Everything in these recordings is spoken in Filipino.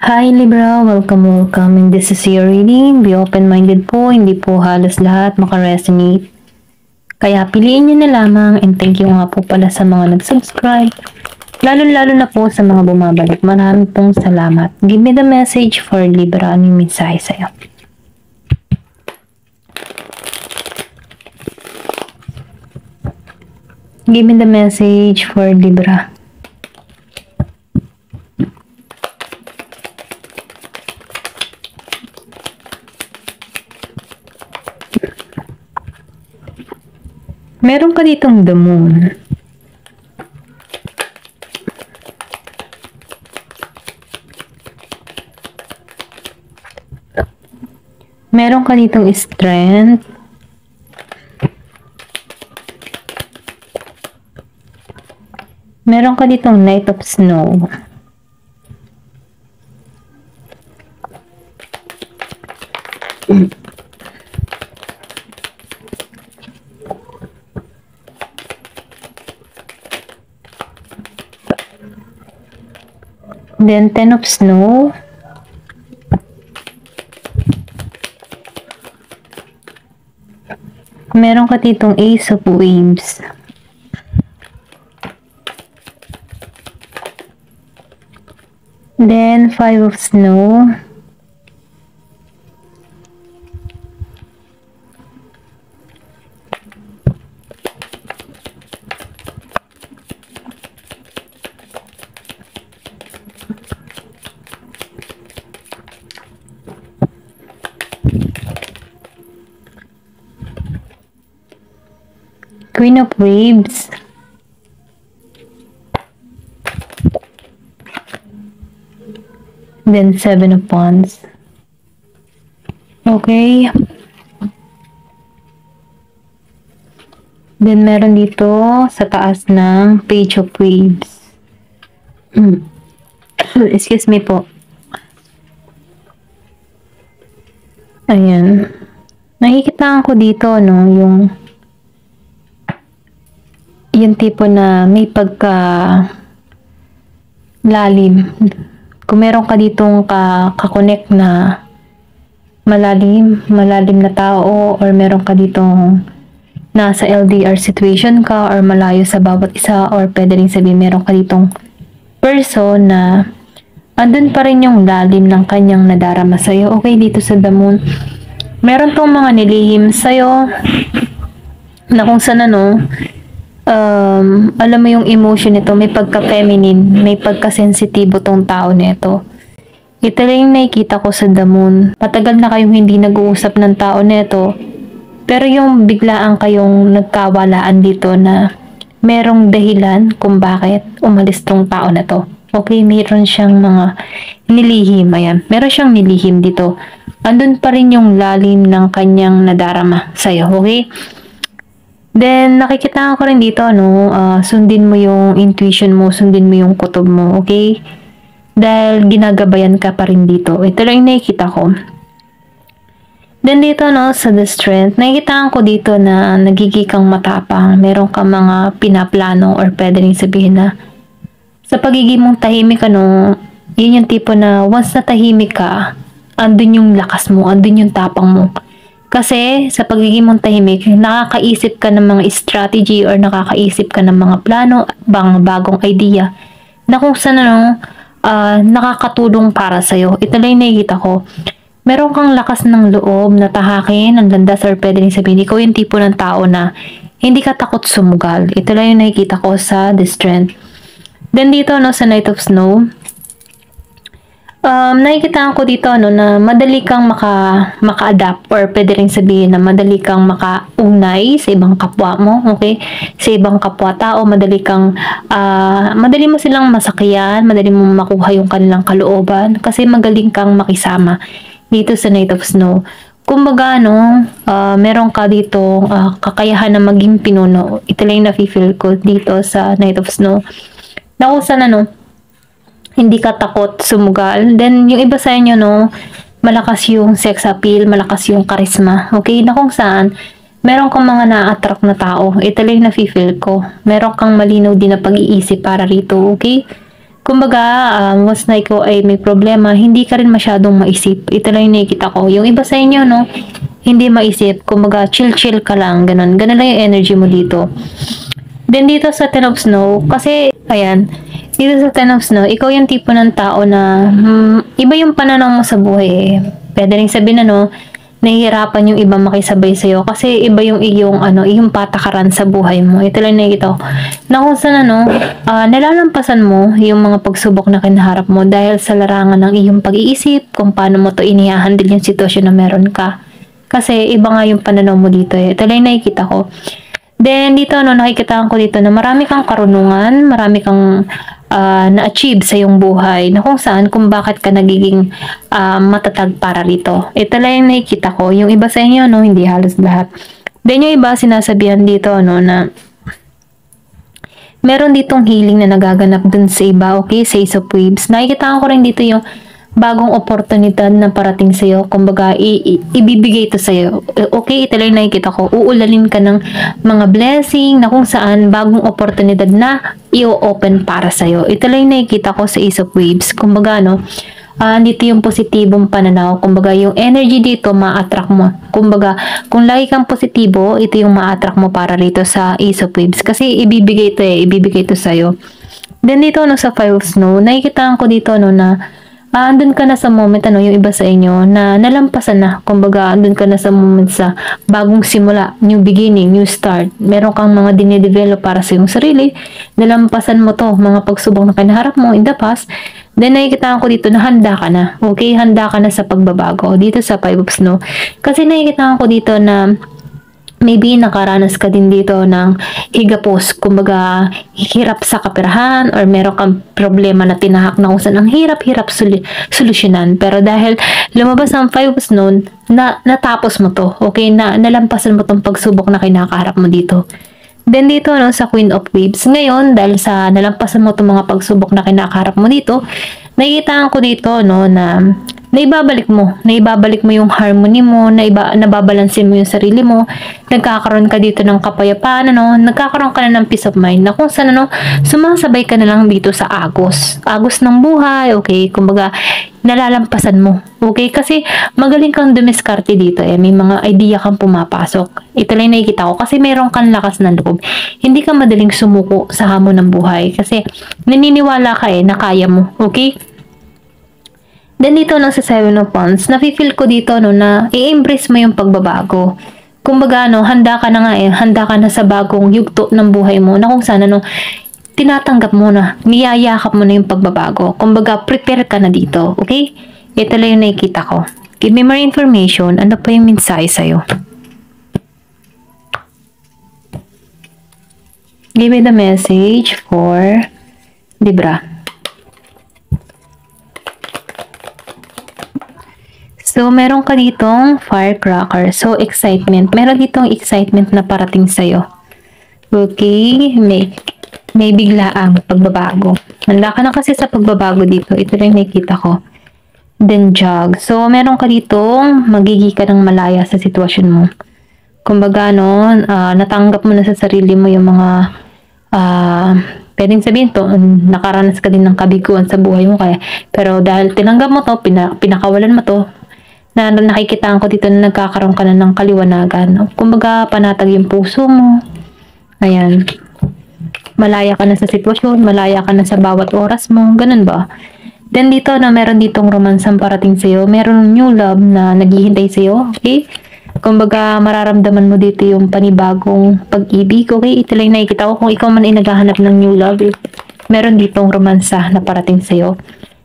Hi Libra, welcome. And this is your reading. Be open-minded po, hindi po halos lahat makaresonate. Kaya piliin nyo na lamang, and thank you nga po pala sa mga nag-subscribe. Lalo-lalo na po sa mga bumabalik. Maraming pong salamat. Give me the message for Libra. Ano yung mensahe sa'yo? Give me the message for Libra. Meron ka ditong the moon. Meron ka ditong strength. Meron ka ditong Knight of Snow. Then, Ten of Snow. Meron ka ditong Ace of Waves. Then, Five of Snow. Queen of Waves. Then, Seven of Wands. Okay. Then, meron dito sa taas ng Page of Waves. Excuse me po. Ayan. Nakikita ko dito, no, yung tipo na may pagka lalim. Kung meron ka ditong kakonect na malalim na tao, or meron ka ditong nasa LDR situation ka, or malayo sa bawat isa, or pwede rin sabihin meron ka ditong person na andun pa rin yung lalim ng kanyang nadarama sa'yo. Okay, dito sa the moon, meron tong mga nilihim sa'yo na kung saan alam mo yung emotion nito, may pagka-feminine, may pagka-sensitibo tong tao nito. Ito lang yung nakikita ko sa the moon. Matagal na kayong hindi nag-uusap ng tao nito, pero yung biglaan kayong nagkawalaan dito na merong dahilan kung bakit umalis tong tao na to. Okay, meron siyang mga nilihim. Ayan, meron siyang nilihim dito. Andun pa rin yung lalim ng kanyang nadarama sa'yo. Okay? Then, nakikita ko rin dito, sundin mo yung intuition mo, sundin mo yung kutob mo, okay? Dahil ginagabayan ka pa rin dito. Ito lang yung nakikita ko. Then, dito, sa the strength, nakikita ko dito na nagigikang matapang. Meron ka mga pinaplano, or pwede rin sabihin na sa pagiging mong tahimik, yun yung tipo na once na tahimik ka, andun yung lakas mo, andun yung tapang mo. Kasi sa pagiging mong tahimik, nakakaisip ka ng mga strategy, or nakakaisip ka ng mga plano, bagong idea na kung saan nakakatulong para sa'yo. Ito lang yung nakikita ko. Meron kang lakas ng loob na tahakin ang landas, or pwede rin sabihin, ikaw yung tipo ng tao na hindi ka takot sumugal. Ito lang yung nakikita ko sa the strength. Then dito sa Knight of Snow, nakikita ko dito na madali kang maka-adapt, or pwede rin sabihin na madali kang makaunay sa ibang kapwa mo, okay? Sa ibang kapwa-tao, madali mo silang masakyan, madali mo makuha yung kanilang kalooban, kasi magaling kang makisama dito sa Knight of Snow. Kumbaga, meron ka dito kakayahan na maging pinuno. Ito lang yung nafe-feel ko dito sa Knight of Snow. Na kung saan hindi ka takot sumugal. Then, yung iba sa inyo, malakas yung sex appeal, malakas yung charisma. Okay? Na kung saan, meron kang mga na-attract na tao. Ito lang na feel ko. Meron kang malinaw din na pag-iisip para rito, okay? Kumbaga, once na ikaw ay may problema, hindi ka rin masyadong maisip. Ito lang yung nakikita ko. Yung iba sa inyo, no, hindi maisip. Kumbaga, chill-chill ka lang. Ganun. Ganun lang yung energy mo dito. Then, dito sa Ten of Snow, kasi, ayan, dito sa Ten of Snow, ikaw yung tipo ng tao na, iba yung pananaw mo sa buhay eh. Pwede rin sabihin na, no, nahihirapan yung iba makisabay sa'yo kasi iba yung iyong patakaran sa buhay mo. Ito lang nakikita ko. Na kung saan nalalampasan mo yung mga pagsubok na kinaharap mo dahil sa larangan ng iyong pag-iisip kung paano mo to inihahandle yung sitwasyon na meron ka. Kasi iba nga yung pananaw mo dito eh. Ito lang nakikita ko. Then dito nakikita ko dito na marami kang karunungan, marami kang na-achieve sa iyong buhay na kung saan kung bakit ka nagiging matatag para rito. Ito lang yung nakikita ko. Yung iba sa inyo, no, hindi halos lahat. Then yung iba sinasabihan dito, no, na meron ditong healing na nagaganap dun sa iba, okay, sa Ace of Waves. Nakikita ko rin dito yung bagong oportunidad na parating sa'yo. Kumbaga, ibibigay ito sa'yo. Okay, ito lang nakikita ko. Uulanin ka ng mga blessing na kung saan bagong oportunidad na i-open para sa'yo. Ito lang nakikita ko sa Ace of Waves. Kumbaga, no, dito yung positibong pananaw. Kumbaga, yung energy dito, ma-attract mo. Kumbaga, kung lagi kang positibo, ito yung ma-attract mo para rito sa Ace of Waves. Kasi ibibigay ito sa'yo. Then dito, no, sa Five of Snow, nakikita ko dito, no, na andun ka na sa moment, yung iba sa inyo, na nalampasan na. Kumbaga, andun ka na sa moment sa bagong simula, new beginning, new start. Meron kang mga dinidevelop para sa iyong sarili. Nalampasan mo to, mga pagsubok na kinaharap mo in the past. Then, nakikita ko dito na handa ka na. Okay, handa ka na sa pagbabago. Dito sa Five of Snow. Kasi nakikita ko dito na maybe nakaranas ka din dito ng higapos, kumbaga hirap sa kaperahan or meron kang problema na tinahak na kung saan ang hirap-hirap solusyonan. Pero dahil lumabas ang Five of Snow, natapos mo to, okay, nalampasan mo tong pagsubok na kinakaharap mo dito. Then dito, no, sa Queen of Waves, ngayon dahil sa nalampasan mo tong mga pagsubok na kinakaharap mo dito, nakikita ko dito, no, na naibabalik mo yung harmony mo, nababalansin mo yung sarili mo, nagkakaroon ka dito ng kapayapaan, nagkakaroon ka na ng peace of mind, na kung saan, sumasabay ka na lang dito sa agos ng buhay, okay, kumbaga, nalalampasan mo, okay, kasi magaling kang dumiskarte dito, may mga idea kang pumapasok. Ito lang nakikita ko, kasi meron kang lakas ng loob, hindi ka madaling sumuko sa hamon ng buhay, kasi naniniwala ka na kaya mo, okay. Then dito sa Seven of Wands, nafe-feel ko dito na i-embrace mo yung pagbabago. Kumbaga handa ka na handa ka na sa bagong yugto ng buhay mo na kung saan tinatanggap mo na, niyayakap mo na yung pagbabago. Kumbaga prepare ka na dito, okay? Ito lang yung nakikita ko. Give me more information. Ano pa yung mensahe sa'yo? Give me the message for Libra. So, meron ka ditong firecracker. So, excitement. Meron ditong excitement na parating sa'yo. Okay? May biglaang pagbabago. Handa ka na kasi sa pagbabago dito. Ito lang nakikita ko. Then, jug. So, meron ka ditong magiging ka ng malaya sa sitwasyon mo. Kumbaga, natanggap mo na sa sarili mo yung mga pwedeng sabihin to, nakaranas ka din ng kabiguan sa buhay mo kaya. Pero dahil tinanggap mo to, pinakawalan mo to, na nakikita ko dito na nagkakaroon ka na ng kaliwanagan. Kumbaga, panatag yung puso mo. Ayan. Malaya ka na sa sitwasyon, malaya ka na sa bawat oras mo. Ganun ba? Then dito meron ditong romansang parating sa'yo. Meron new love na naghihintay sa'yo. Okay? Kumbaga, mararamdaman mo dito yung panibagong pag-ibig. Okay? Ito lang nakikita ko. Kung ikaw man ay naghahanap ng new love, meron ditong romansa na parating sa'yo.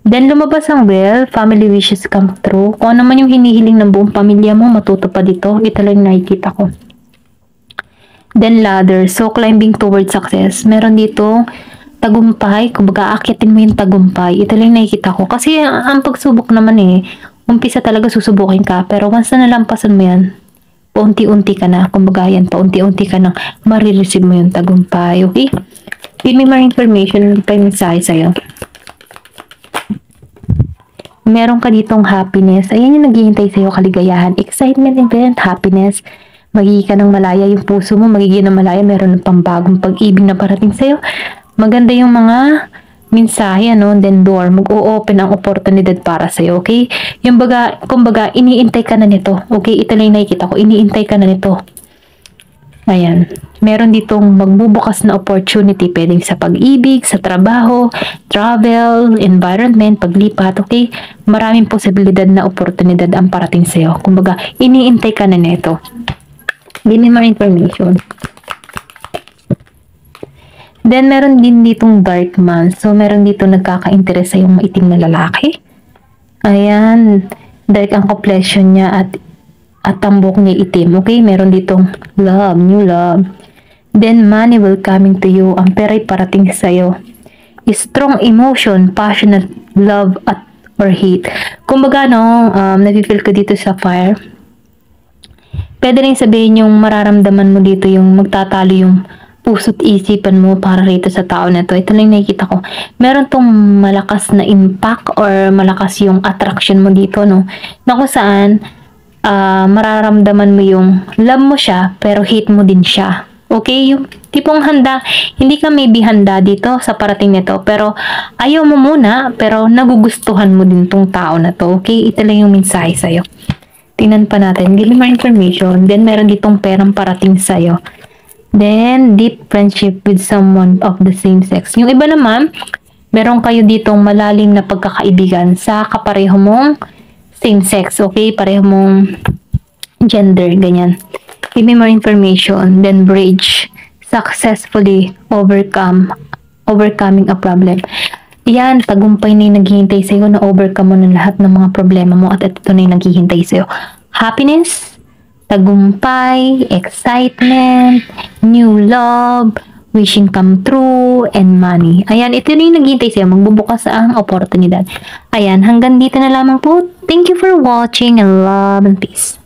Then, lumabas ang family wishes come true. Kung ano man yung hinihiling ng buong pamilya mo, matutupad dito. Ito lang nakikita ko. Then, ladder. So, climbing towards success. Meron dito tagumpay. Kumbaga, akitin mo yung tagumpay. Ito lang nakikita ko. Kasi, ang pagsubok naman umpisa talaga susubukin ka. Pero once na nalampasan mo yan, paunti-unti ka na. Kumbaga, yan, paunti-unti ka na marireceive mo yung tagumpay. Okay? Give me more information pa yung mensahe sa'yo. Meron ka ditong happiness. Ayan yung naghihintay sa'yo, kaligayahan, excitement, event, happiness. Magiging ka ng malaya yung puso mo, magiging ng malaya, meron ng pambagong pag-ibig na parating sa'yo. Maganda yung mga mensahe, ano, then door, mag-o-open ang oportunidad para sa'yo, okay? Yung kumbaga, iniintay ka na nito, okay? Ito lang yung nakikita ko, iniintay ka na nito. Ayan. Meron ditong magbubukas na opportunity, pwedeng sa pag-ibig, sa trabaho, travel, environment, paglipat, okay? Maraming posibilidad na oportunidad ang parating sa'yo. Kumbaga, iniintay ka na nito. Give me more information. Then, meron din ditong dark man. So, meron dito nagkaka-interest sa yung maitim na lalaki. Ayan. Dark ang complexion niya at tambok niya itim. Okay? Meron ditong love, new love. Then, money will coming to you. Ang pera'y parating sa'yo. Strong emotion, passionate love or hate. Kumbaga, nafe-feel ko dito sa fire. Pwede rin sabihin yung mararamdaman mo dito, yung magtatalo yung puso't isipan mo para rito sa tao na to. Ito lang nakikita ko. Meron tong malakas na impact or malakas yung attraction mo dito, no? Na kung saan, mararamdaman mo yung love mo siya, pero hate mo din siya. Okay? Yung tipong handa, hindi ka maybe handa dito sa parating nito, pero ayaw mo muna, pero nagugustuhan mo din tong tao na to. Okay? Ito lang yung mensahe sa'yo. Tingnan pa natin. Give me more information. Then, meron ditong perang parating sa'yo. Then, deep friendship with someone of the same sex. Yung iba naman, meron kayo ditong malalim na pagkakaibigan sa kapareho mong same sex. Okay? Pareho mong gender. Ganyan. Give me more information. Then, bridge. Successfully overcoming a problem. Yan, tagumpay na yung naghihintay sa'yo na overcome mo ng lahat ng mga problema mo at ito na yung naghihintay sa'yo. Happiness, tagumpay, excitement, new love, wishing come true, and money. Ayan, ito na yung naghihintay sa'yo. Magbubukas ang oportunidad. Ayan, hanggang dito na lamang po. Thank you for watching and love and peace.